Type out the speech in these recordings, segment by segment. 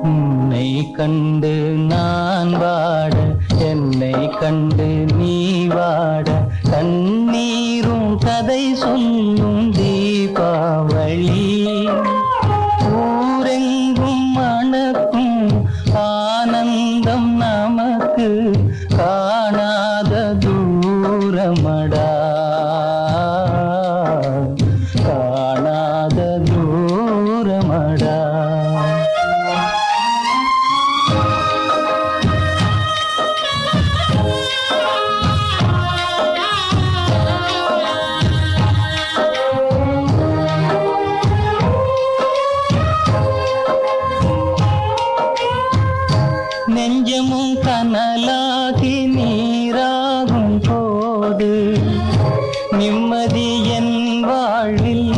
உன்னை கண்டு நான் வாட, என்னை கண்டு நீ வாட, கண்ணீரும் கதை சொல்லும் தீபாவளி. ஊரெங்கும் மணக்கும் ஆனந்தம் நமக்கு காணாத தூரமடா, காணாத தூரமடா. நெஞ்சமும் கனலாகி நீராகும் போது நிம்மதி என் வாழ்வில்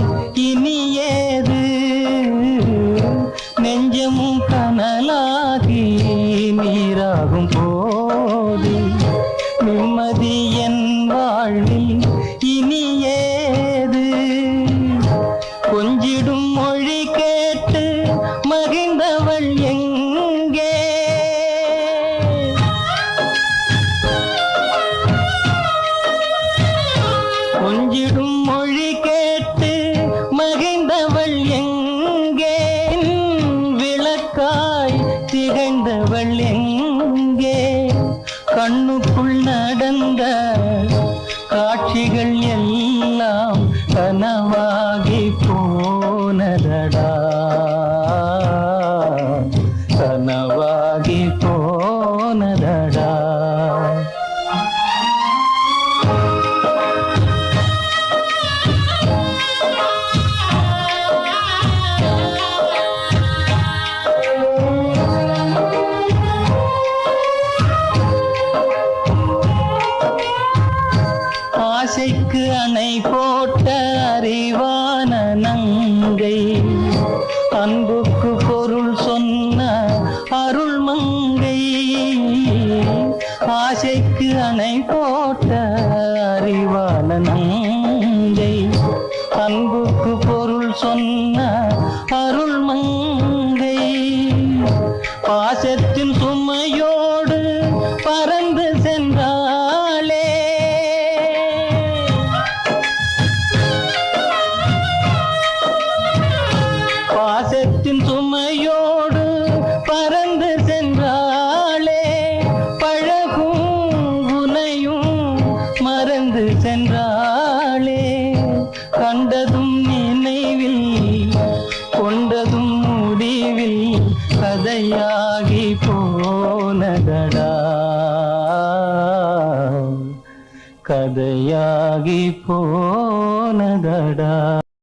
இனியேது. நெஞ்சமும் கனலாகி நீராகும் போது நிம்மதி என் வாழ்வில் இனியேது. கொஞ்சிடும் மொழி கேட்டு மகிழ்ந்தவள் எங்கே? கொஞ்சிடும் மொழி கேட்டு மகிழ்ந்தவள் எங்கே? விளக்காய் திகழ்ந்தவள் எங்கே? கண்ணுக்குள் நடந்த காட்சிகள் எல்லாம் கனவாகி போனதடா, கனவாகி போனதடா. ஆசைக்கு அணை போட்ட அறிவான நங்கை, அன்புக்கு பொருள் சொன்ன அருள் மங்கை. ஆசைக்கு அணை போட்ட அறிவான நங்கை, அன்புக்கு பொருள் சொன்ன அருள் மங்கை. பாசத்தின் சுமையோடு பறந்து சென்றாளே, பாசத்தின் சுமையோடு பறந்து சென்றாளே. பழகும் குணையும் மறந்து சென்றாளே. கண்டதும் நினைவில் கொண்டதும் முடிவில் கதையாகி போனதடா, கதையாகி போனதடா.